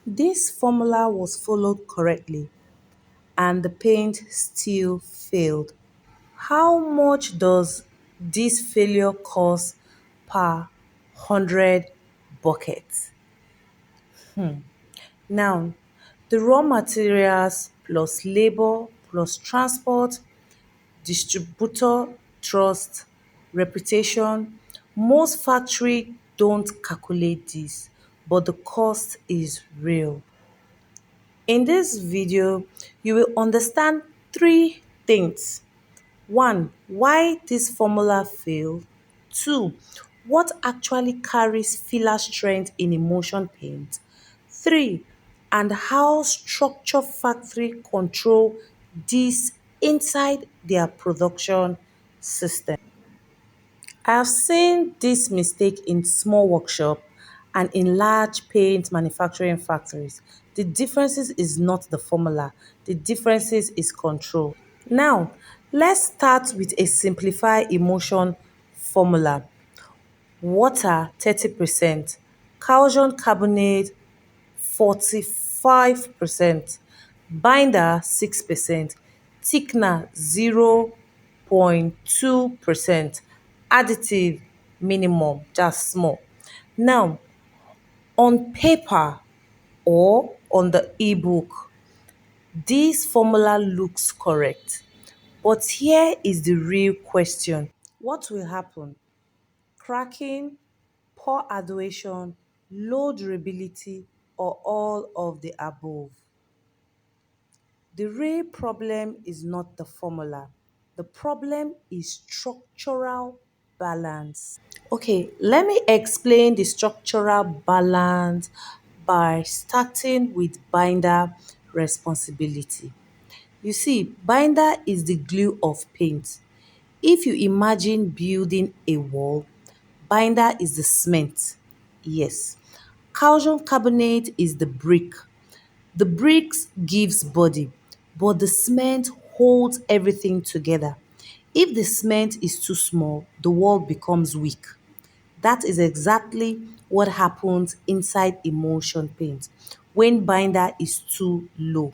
This formula was followed correctly and the paint still failed. How much does this failure cost per 100 buckets? Now, the raw materials plus labor plus transport, distributor trust, reputation. Most factory don't calculate this, but the cost is real. In this video, you will understand three things. One, why this formula failed. Two, what actually carries filler strength in emotion paint. Three, and how structure factory control this inside their production system. I have seen this mistake in small workshop and in large paint manufacturing factories. The differences is not the formula, the differences is control. Now, let's start with a simplified emotion formula. Water 30%, calcium carbonate 45%, binder 6%, thickener 0.2%, additive minimum, just small. Now, on paper or on the ebook, this formula looks correct. But here is the real question. What will happen? Cracking, poor adhesion, low durability, or all of the above? The real problem is not the formula. The problem is structural balance. Okay, let me explain the structural balance by starting with binder responsibility. You see, binder is the glue of paint. If you imagine building a wall, binder is the cement. Yes. Calcium carbonate is the brick. The bricks gives body, but the cement holds everything together. If the cement is too small, the wall becomes weak. That is exactly what happens inside emulsion paint when binder is too low.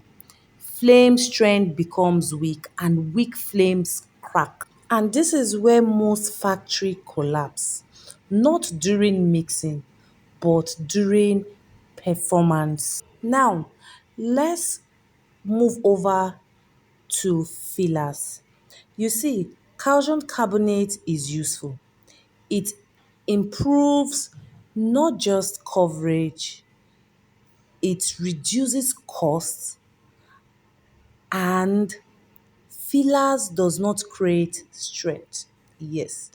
Flame strength becomes weak and weak flames crack. And this is where most factory collapse, not during mixing, but during performance. Now, let's move over to fillers. You see, calcium carbonate is useful. It improves not just coverage, it reduces costs and fillers does not create strength. Yes.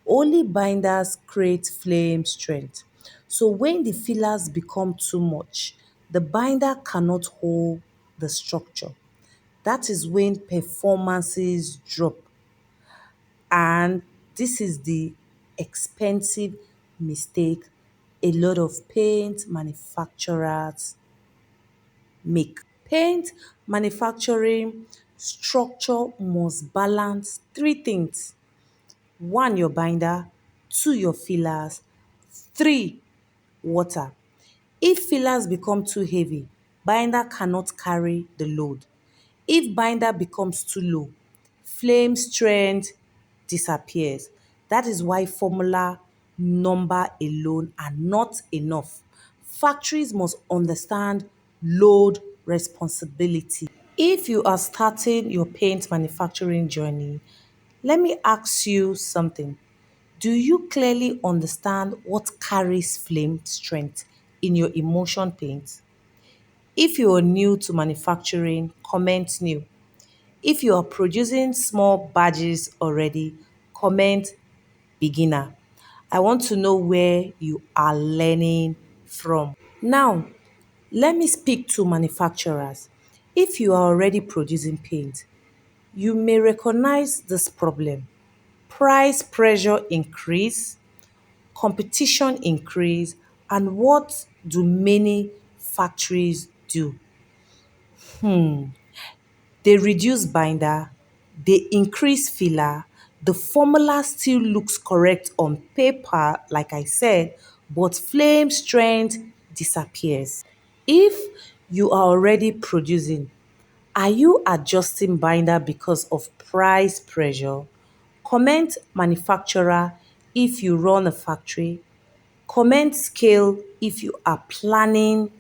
Only binders create flame strength. So when the fillers become too much, the binder cannot hold the structure. That is when performances drop. And this is the expensive mistake a lot of paint manufacturers make. Paint manufacturing structure must balance three things. One, your binder. Two, your fillers. Three, water. If fillers become too heavy, binder cannot carry the load. If binder becomes too low, flame strength disappears. That is why formula number alone are not enough. Factories must understand load responsibility. If you are starting your paint manufacturing journey, let me ask you something. Do you clearly understand what carries flame strength in your emotion paint? If you are new to manufacturing, comment new. If you are producing small badges already, comment beginner. I want to know where you are learning from. Now, let me speak to manufacturers. If you are already producing paint, you may recognize this problem. Price pressure increase, competition increase, and what do many factories do? They reduce binder, they increase filler. The formula still looks correct on paper, like I said, but flame strength disappears. If you are already producing, are you adjusting binder because of price pressure? Comment manufacturer if you run a factory. Comment scale if you are planning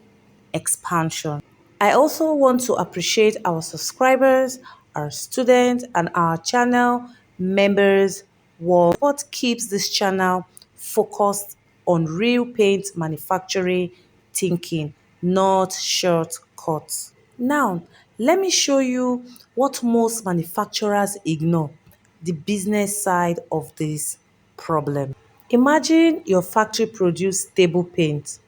expansion. I also want to appreciate our subscribers, our students, and our channel members. What keeps this channel focused on real paint manufacturing thinking, not shortcuts. Now, let me show you what most manufacturers ignore, the business side of this problem. Imagine your factory produce stable paint,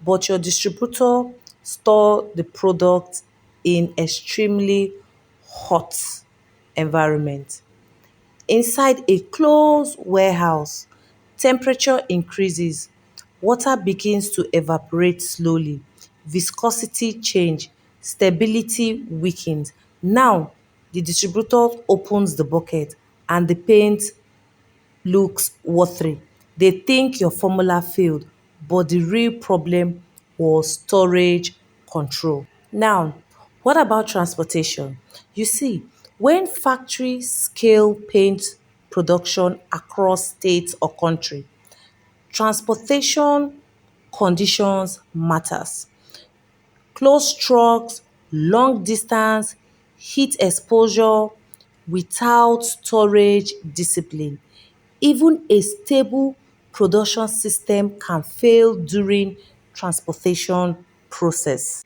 but your distributor store the product in extremely hot environment. Inside a closed warehouse, temperature increases, water begins to evaporate slowly, viscosity change, stability weakens. Now, the distributor opens the bucket and the paint looks watery. They think your formula failed, but the real problem was storage control. Now, what about transportation? You see, when factories scale paint production across states or country, transportation conditions matters. Close trucks, long distance, heat exposure without storage discipline. Even a stable production system can fail during transportation process.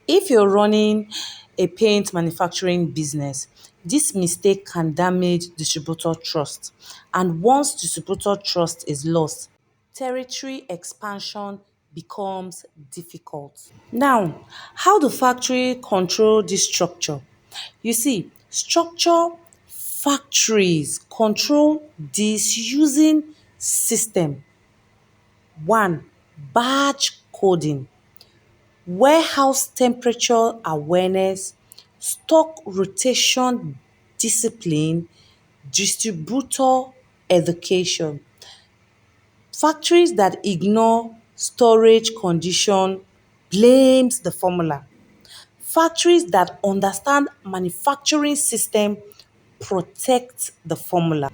If you're running a paint manufacturing business, this mistake can damage distributor trust. And once distributor trust is lost, territory expansion becomes difficult. Now, how do factory control this structure? You see, structure factories control this using system. One, batch coding, warehouse temperature awareness, stock rotation discipline, distributor education. Factories that ignore storage condition blames the formula. Factories that understand manufacturing system protect the formula.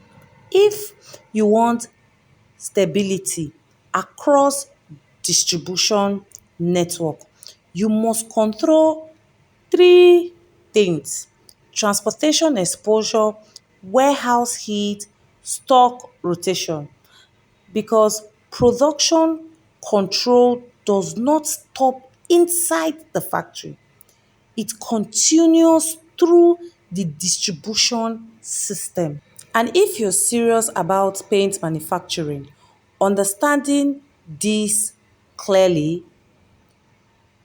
If you want stability across distribution network, you must control three things: transportation exposure, warehouse heat, stock rotation. Because production control does not stop inside the factory, it continues through the distribution system. And if you're serious about paint manufacturing, understanding this clearly,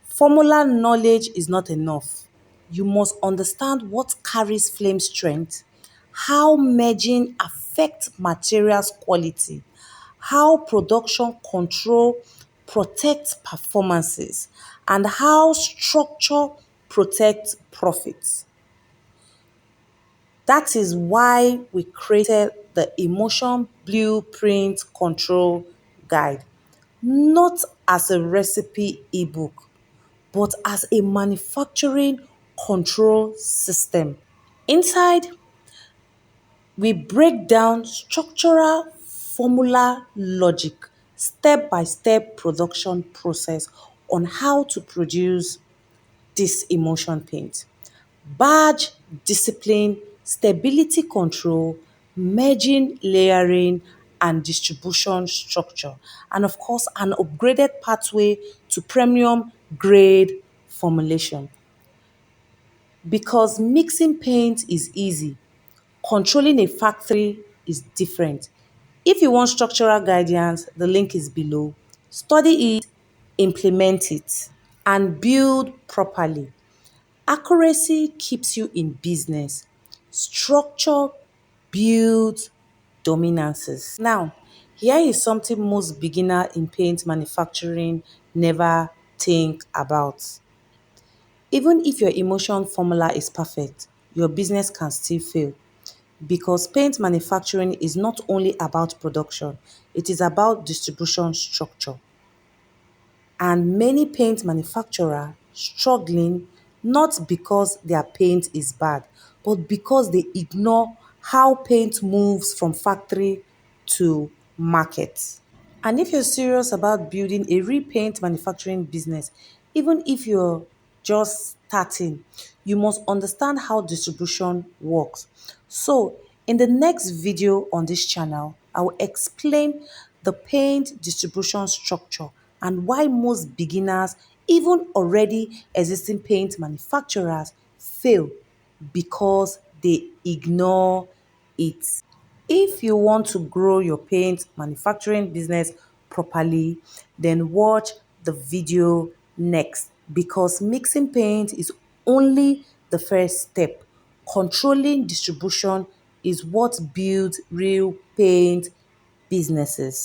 formula knowledge is not enough. You must understand what carries flame strength, how merging affects materials quality, how production control protects performances, and how structure protects profits. That is why we created the Emotion Blueprint Control Guide, not as a recipe ebook, but as a manufacturing control system. Inside, we break down structural formula logic, step by step production process on how to produce this emotion paint. Badge discipline, stability control, merging, layering, and distribution structure. And of course, an upgraded pathway to premium grade formulation. Because mixing paint is easy, controlling a factory is different. If you want structural guidance, the link is below. Study it, implement it, and build properly. Accuracy keeps you in business. Structure builds dominances. Now, here is something most beginner in paint manufacturing never think about. Even if your emotion formula is perfect, your business can still fail because paint manufacturing is not only about production, it is about distribution structure. and many paint manufacturers struggling not because their paint is bad, but because they ignore how paint moves from factory to market. And if you're serious about building a repaint manufacturing business, even if you're just starting, you must understand how distribution works. So, in the next video on this channel, I will explain the paint distribution structure and why most beginners, even already existing paint manufacturers, fail because they ignore it. If you want to grow your paint manufacturing business properly, then watch the video next, because mixing paint is only the first step. Controlling distribution is what builds real paint businesses.